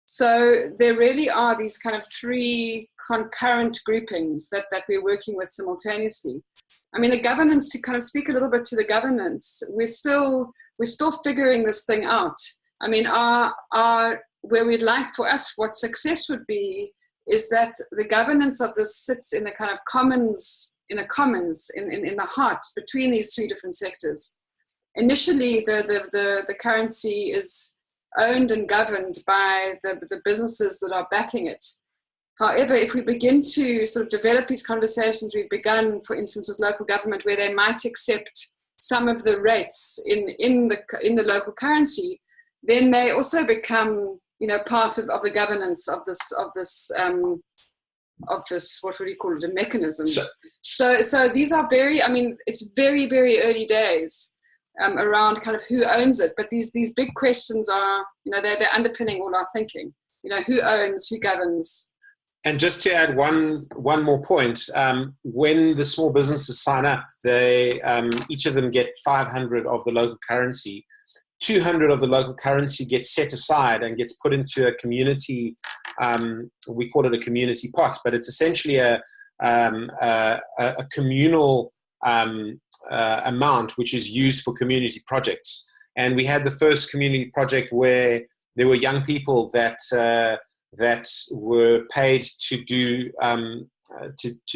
So there really are these kind of 3 concurrent groupings that we're working with simultaneously. The governance, to kind of speak a little bit to the governance, we're still figuring this thing out. Where we'd like for us, what success would be, is that the governance of this sits in a kind of commons, in the heart between these 3 different sectors. Initially, the currency is owned and governed by the businesses that are backing it. However, if we begin to sort of develop these conversations, we've begun, for instance, with local government, where they might accept some of the rates in the local currency, then they also become part of the governance of this what would you call it, a mechanism. So these are it's very, very early days around kind of who owns it, but these big questions are they're underpinning all our thinking. Who owns, who governs. And just to add one more point, when the small businesses sign up, they each of them get 500 of the local currency. 200 of the local currency gets set aside and gets put into a community. We call it a community pot, but it's essentially a communal amount which is used for community projects. And we had the first community project where there were young people that were paid to do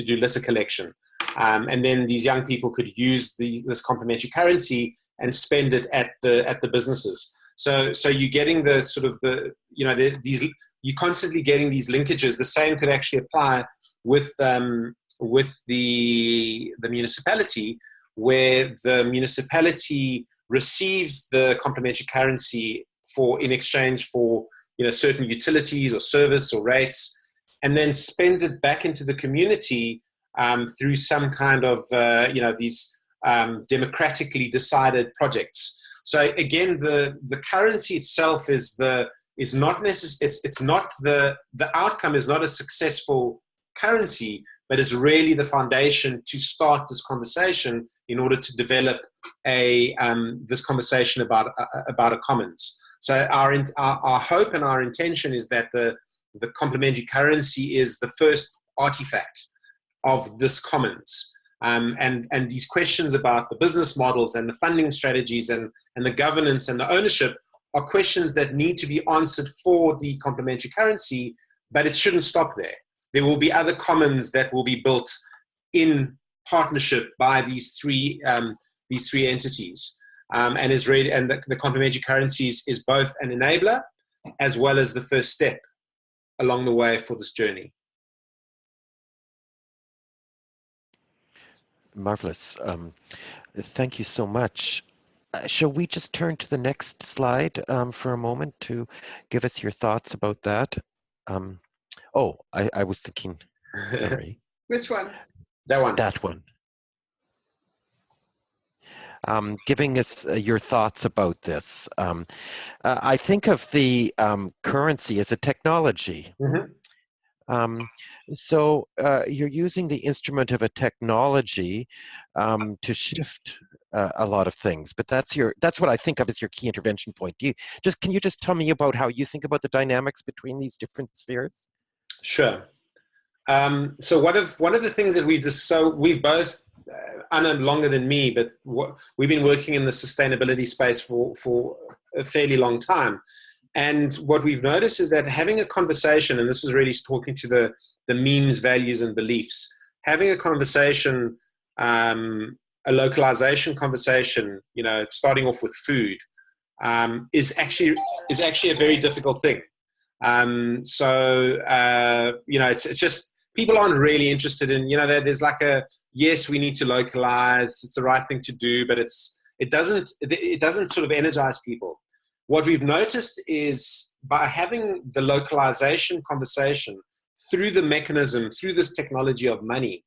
litter collection, and then these young people could use this complementary currency and spend it at the businesses. So you're getting the sort of you're constantly getting these linkages. The same could actually apply with the municipality, where the municipality receives the complementary currency in exchange for certain utilities or service or rates, and then spends it back into the community through some kind of these democratically decided projects. So again, the currency itself is not necessary. It's not the outcome is not a successful currency, but is really the foundation to start this conversation in order to develop this conversation about a commons. So our hope and our intention is that the complementary currency is the first artifact of this commons. And these questions about the business models and the funding strategies and the governance and the ownership are questions that need to be answered for the complementary currency, but it shouldn't stop there. There will be other commons that will be built in partnership by these three entities. And the complementary currencies is both an enabler as well as the first step along the way for this journey. Marvelous. Thank you so much. Shall we just turn to the next slide for a moment to give us your thoughts about that? I was thinking, sorry. Which one? That one. That one. Giving us your thoughts about this. I think of the currency as a technology. Mm-hmm. So you're using the instrument of a technology to shift a lot of things, but that's what I think of as your key intervention point. Can you just tell me about how you think about the dynamics between these different spheres? Sure. So one of the things that we've both, Anna longer than me, but we've been working in the sustainability space for a fairly long time. And what we've noticed is that having a conversation, and this is really talking to the memes, values, and beliefs, having a conversation, a localization conversation, starting off with food, is actually a very difficult thing. It's just people aren't really interested in, there's like yes, we need to localize, it's the right thing to do, but it doesn't sort of energize people. What we've noticed is by having the localization conversation through the mechanism, through this technology of money,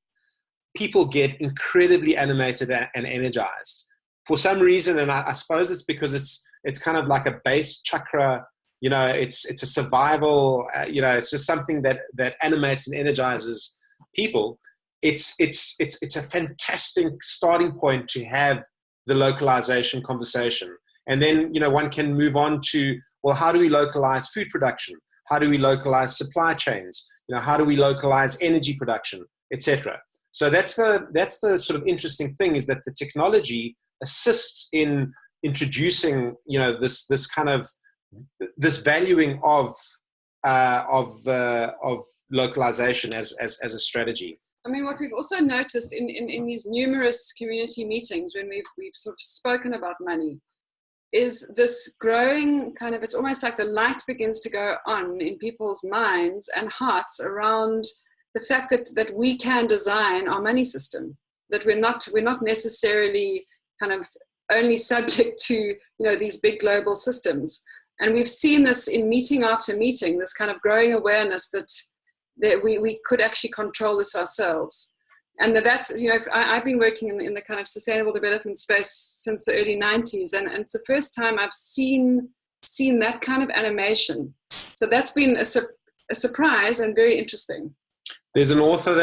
people get incredibly animated and energized for some reason. And I suppose it's because it's kind of like a base chakra, it's a survival, it's just something that animates and energizes people. It's a fantastic starting point to have the localization conversation. And then, one can move on to, well, how do we localize food production? How do we localize supply chains? How do we localize energy production, etc.? So that's the sort of interesting thing, is that the technology assists in introducing, this kind of this valuing of localization as a strategy. I mean, what we've also noticed in these numerous community meetings when we've sort of spoken about money, is this growing kind of, it's almost like the light begins to go on in people's minds and hearts around the fact that we can design our money system, that we're not necessarily kind of only subject to, these big global systems. And we've seen this in meeting after meeting, this kind of growing awareness that we could actually control this ourselves. And that's, I've been working in the kind of sustainable development space since the early 90s. And it's the first time I've seen that kind of animation. So that's been a surprise and very interesting. There's an author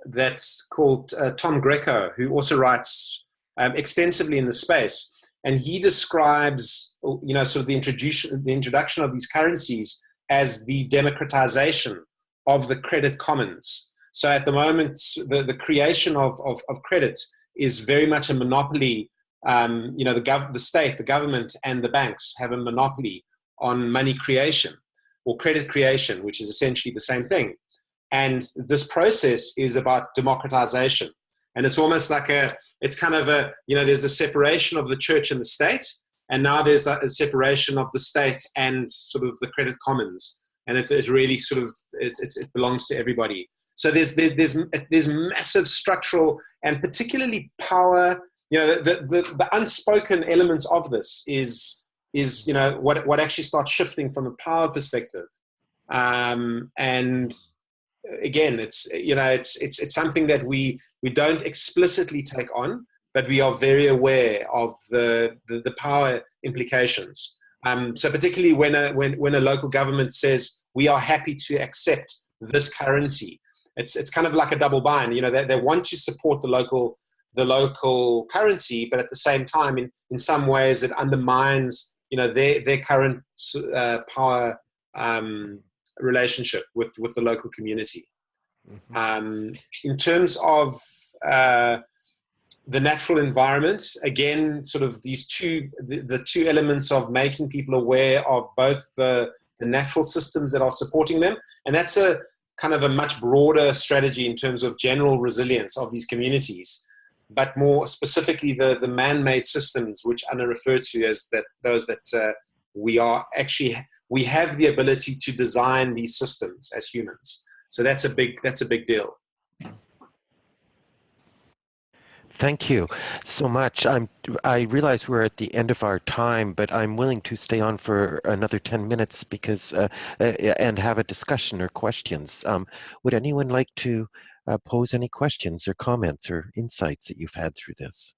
that's called Tom Greco, who also writes extensively in the space. And he describes, sort of the introduction of these currencies as the democratization of the credit commons. So at the moment, the creation of credit is very much a monopoly. The state, the government, and the banks have a monopoly on money creation or credit creation, which is essentially the same thing. And this process is about democratization. And it's almost like there's a separation of the church and the state. And now there's a separation of the state and sort of the credit commons. And it really sort of, it belongs to everybody. So there's massive structural and particularly power, the unspoken elements of this is what actually starts shifting from a power perspective. And again, it's something that we don't explicitly take on, but we are very aware of the power implications. So particularly when a local government says we are happy to accept this currency, it's kind of like a double bind. They want to support the local currency, but at the same time, in some ways, it undermines their current power relationship with the local community. Mm-hmm. In terms of the natural environment, again, sort of these the two elements of making people aware of both the natural systems that are supporting them, and that's a kind of a much broader strategy in terms of general resilience of these communities, but more specifically the man-made systems, which Anna referred to as those that we have the ability to design these systems as humans. So that's a big deal. Thank you so much. I realize we're at the end of our time, but I'm willing to stay on for another 10 minutes because and have a discussion or questions. Would anyone like to pose any questions or comments or insights that you've had through this?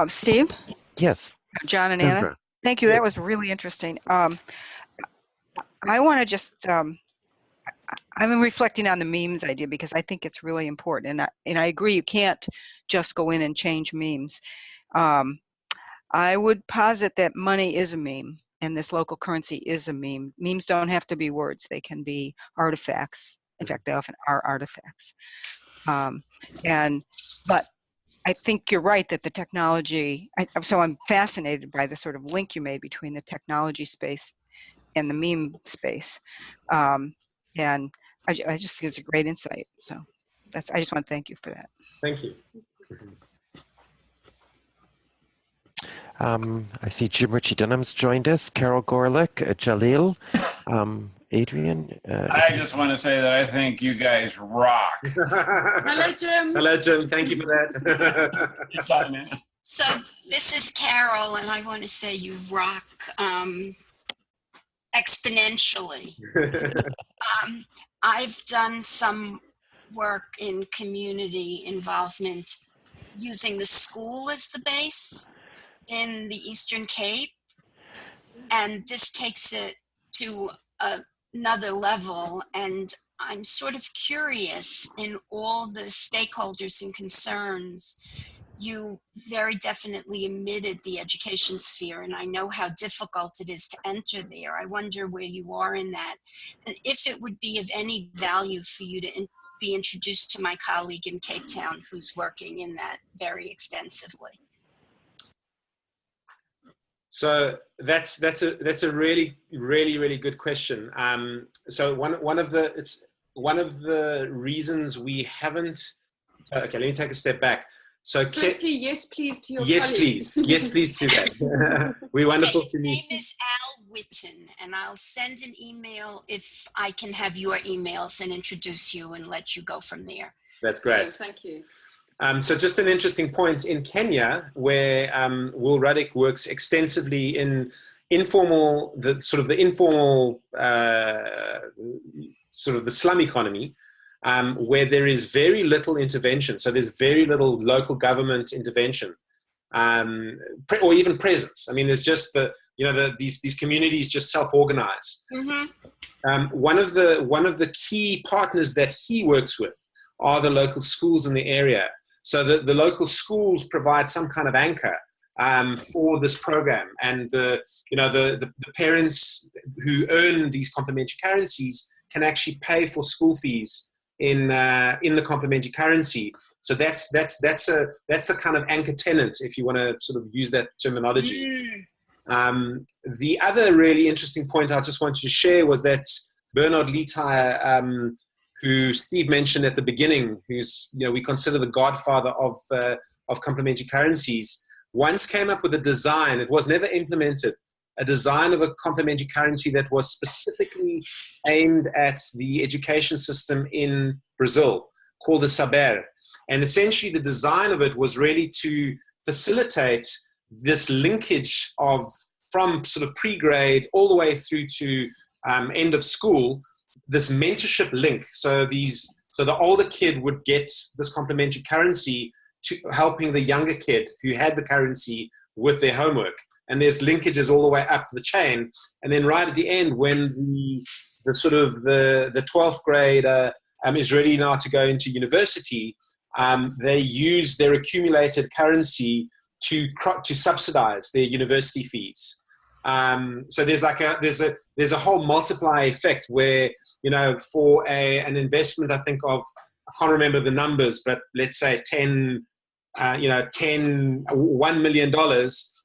Steve? Yes. John and Anna? Thank you. That was really interesting. I want to just, I'm reflecting on the memes idea because I think it's really important. And I agree, you can't just go in and change memes. I would posit that money is a meme and this local currency is a meme. Memes don't have to be words. They can be artifacts. In fact, they often are artifacts. But I think you're right that the technology, so I'm fascinated by the sort of link you made between the technology space and the meme space. And I just think it's a great insight. So I just want to thank you for that. Thank you. I see Jim Ritchie Dunham's joined us, Carol Gorlick, Jalil, Adrian. I just want to say that I think you guys rock. Hello, Jim. Hello, Jim. Thank you for that. So this is Carol, and I want to say you rock exponentially. I've done some work in community involvement using the school as the base in the Eastern Cape, and this takes it to another level. And I'm sort of curious, in all the stakeholders and concerns, you very definitely emitted the education sphere, and I know how difficult it is to enter there. I wonder where you are in that, and if it would be of any value for you to be introduced to my colleague in Cape Town who's working in that very extensively. So that's a really good question. So one of the reasons we haven't. Okay, let me take a step back. So firstly, yes, please to your yes, colleague. please, yes, please to that. We're wonderful to meet. His name is Al Witten, and I'll send an email if I can have your emails and introduce you and let you go from there. That's great. So, thank you. So just an interesting point in Kenya, where Will Ruddick works extensively in informal sort of the slum economy, where there is very little intervention. So there's very little local government intervention, or even presence. I mean, there's just these communities just self-organize. Mm-hmm. One of the key partners that he works with are the local schools in the area. So the local schools provide some kind of anchor for this program, and the parents who earn these complementary currencies can actually pay for school fees in the complementary currency. So that's a kind of anchor tenant, if you want to sort of use that terminology. The other really interesting point I just wanted to share was that Bernard Lietaer, who Steve mentioned at the beginning, who's we consider the godfather of complementary currencies, once came up with a design. It was never implemented. A design of a complementary currency that was specifically aimed at the education system in Brazil, called the Saber. And essentially the design of it was really to facilitate this linkage from sort of pre-grade all the way through to end of school, this mentorship link. So the older kid would get this complementary currency to helping the younger kid who had the currency with their homework. And there's linkages all the way up the chain. And then right at the end, when the sort of the 12th grader is ready now to go into university, they use their accumulated currency to subsidize their university fees. So there's a whole multiplier effect where, for an investment, I think I can't remember the numbers, but let's say $1 million,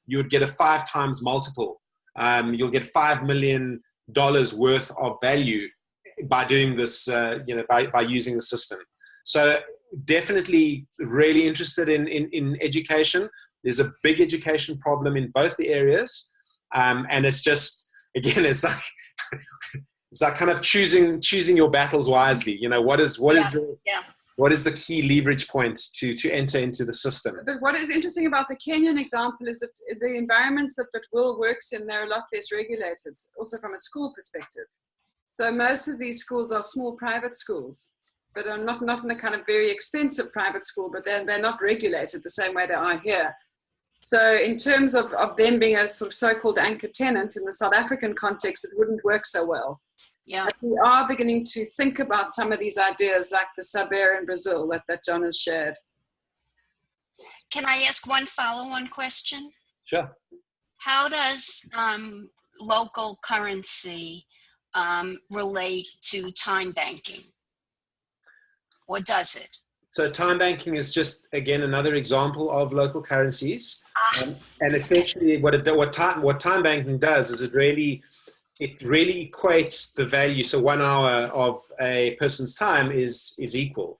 you would get a 5 times multiple. You'll get $5 million worth of value by doing this, by using the system. So definitely really interested in education. There's a big education problem in both the areas. And it's just, again, it's like kind of choosing your battles wisely. What is the key leverage point to enter into the system? But what is interesting about the Kenyan example is that the environments that Will works in, they're a lot less regulated, also from a school perspective. So most of these schools are small private schools, but are not in a kind of very expensive private school, but they're not regulated the same way they are here. So in terms of them being a sort of so-called anchor tenant in the South African context, it wouldn't work so well. Yeah. But we are beginning to think about some of these ideas like the Saber in Brazil that John has shared. Can I ask one follow-on question? Sure. How does local currency relate to time banking? Or does it? So time banking is just, again, another example of local currencies. And essentially what time banking does is it really equates the value. So 1 hour of a person's time is equal.